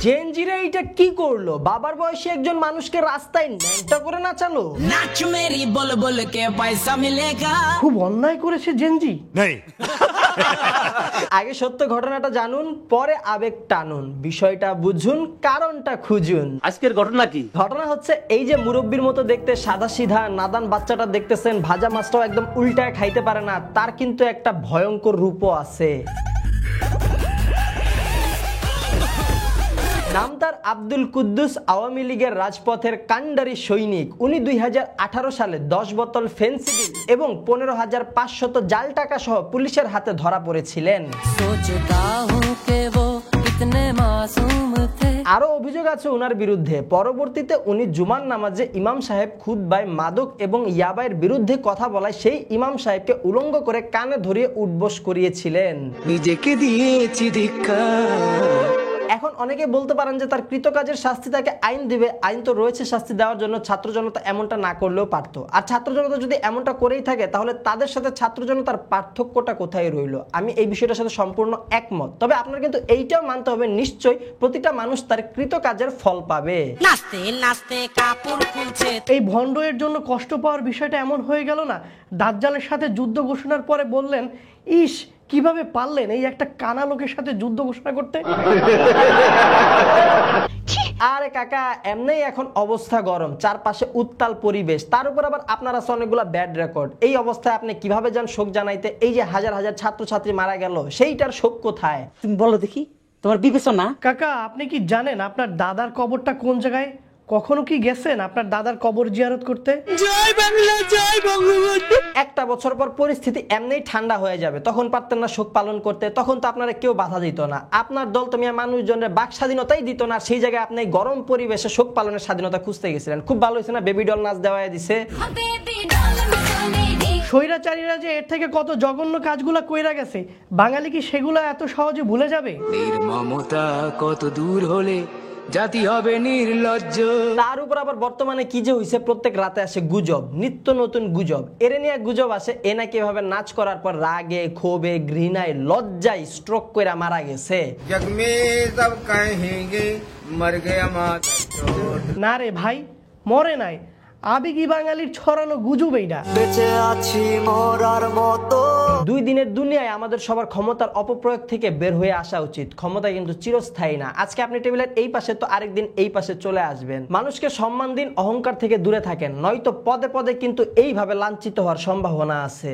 জেনজিরা এটা কি করলো? বাবার বয়সে একজন মানুষকে রাস্তায় ন্যাংটা করে নাচালো। নাচ মেরি বল বল কে পয়সা মিলেগা। খুব অন্যায় করেছে জেনজি। নেই আগে সত্য ঘটনাটা জানুন, পরে আবেগ টানুন, বিষয়টা বুঝুন, কারণটা খুঁজুন। আজকের ঘটনা কি? ঘটনা হচ্ছে এই যে মুরব্বির মতো দেখতে সাদা সিধা নাদান বাচ্চাটা দেখতেছেন, ভাজা মাছটাও একদম উল্টায় খাইতে পারে না, তার কিন্তু একটা ভয়ঙ্কর রূপও আছে। নাম তার আব্দুল কুদ্দুস, আওয়ামী লীগের রাজপথের কান্ডারি সৈনিক। উনি 2018 সালে 10 বোতল ফেন্সিডিল এবং 15,500 জাল টাকা সহ পুলিশের হাতে ধরা পড়েছিলেন। আরো অভিযোগ আছে উনার বিরুদ্ধে। পরবর্তীতে উনি জুমার নামাজে ইমাম সাহেব খুতবায় মাদক এবং ইয়াবাইয়ের বিরুদ্ধে কথা বলায় সেই ইমাম সাহেবকে উলঙ্গ করে কানে ধরিয়ে উঠবোস করিয়েছিলেন। নিজেকে দিয়েছি ধিক্কার। এখন অনেকে বলতে পারেন যে তার কৃতকাজের শাস্তি তাকে আইন দিবে। আইন তো রয়েছে শাস্তি দেওয়ার জন্য, ছাত্র জনতা এমনটা না করলেও পারতো। আর ছাত্র জনতা যদি এমনটা করেই থাকে তাহলে তাদের সাথে ছাত্র জনতার পার্থক্যটা কোথায় রইল? আমি এই বিষয়টার সাথে সম্পূর্ণ একমত। তবে আপনার কিন্তু এইটাও মানতে হবে, নিশ্চয়ই প্রতিটা মানুষ তার কৃতকাজের ফল পাবে। নাচতে নাচতে কাপড় খুলছে। এই ভণ্ডের জন্য কষ্ট পাওয়ার বিষয়টা এমন হয়ে গেল না, দাজ্জালের সাথে যুদ্ধ ঘোষণার পরে বললেন, ইস কিভাবে পারলেন এই একটা কানা লোকের সাথে যুদ্ধ ঘোষণা করতে। আরে কাকা, এমনি এখন অবস্থা গরম, চারপাশে উত্তাল পরিবেশ, তার উপর আবার আপনার আছে অনেকগুলা ব্যাড রেকর্ড। এই অবস্থায় আপনি কিভাবে যান শোক জানাইতে? এই যে হাজার হাজার ছাত্রছাত্রী মারা গেল, সেইটার শোক কোথায়? তুমি বলো দেখি, তোমার বিবেচনা। কাকা আপনি কি জানেন আপনার দাদার কবরটা কোন জায়গায়? কখনো কি গেছেন আপনার দাদার কবর জিয়ারত করতে? জয় বাংলা জয় বঙ্গবন্ধু। একটা বছর পর পরিস্থিতি এমনিই ঠান্ডা হয়ে যাবে, তখন পারতেন না শোক পালন করতে, তখন তো আপনারা কেউ বাধা দিত না। আপনার দল তো মিয়া মানুষজনের বাক স্বাধীনতাই দিত না, সেই জায়গায় আপনি গরম পরিবেশে শোক পালনের স্বাধীনতা খুঁজতে গেছিলেন। খুব ভালো হয়েছে না বেবি ডল নাচ দেওয়া দিছে। স্বৈরাচারীরা যে এর থেকে কত জঘন্য কাজগুলা কইরা গেছে, বাঙালি কি সেগুলা এত সহজে ভুলে যাবে? নির্মমতা কত দূর হলে জাতি হবে নির্লজ্জ। তার উপর আবার বর্তমানে কি যে হইছে, প্রত্যেক রাতে আসে গুজব, নিত্য নতুন গুজব। এর নিয়ে গুজব আসে এ নাকি এভাবে নাচ করার পর রাগে ক্ষোভে ঘৃণায় লজ্জায় স্ট্রোক করে মারা গেছে। जग में सब कहेंगे मर गया माता चोट। না রে ভাই, মরে নাই, আবেগী বাঙালির ছড়ানো গুজব এইটা। বেঁচে আছি মরার মতো। 2 দিনের দুনিয়ায় আমাদের সবার ক্ষমতার অপপ্রয়োগ থেকে বের হয়ে আসা উচিত। ক্ষমতা কিন্তু চিরস্থায়ী না। আজকে আপনি টেবিলের এই পাশে তো আরেকদিন এই পাশে চলে আসবেন। মানুষকে সম্মান দিন, অহংকার থেকে দূরে থাকেন, নয়তো পদে পদে কিন্তু এইভাবে লাঞ্ছিত হওয়ার সম্ভাবনা আছে।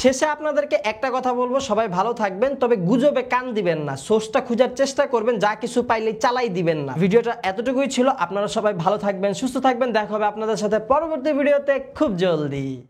শেষে আপনাদেরকে একটা কথা বলবো, সবাই ভালো থাকবেন, তবে গুজবে কান দিবেন না, সোর্সটা খোঁজার চেষ্টা করবেন, যা কিছু পাইলে চালাই দিবেন না। ভিডিওটা এতটুকুই ছিল। আপনারা সবাই ভালো থাকবেন, সুস্থ থাকবেন, দেখা হবে আপনাদের সাথে পরবর্তী ভিডিওতে খুব জলদি।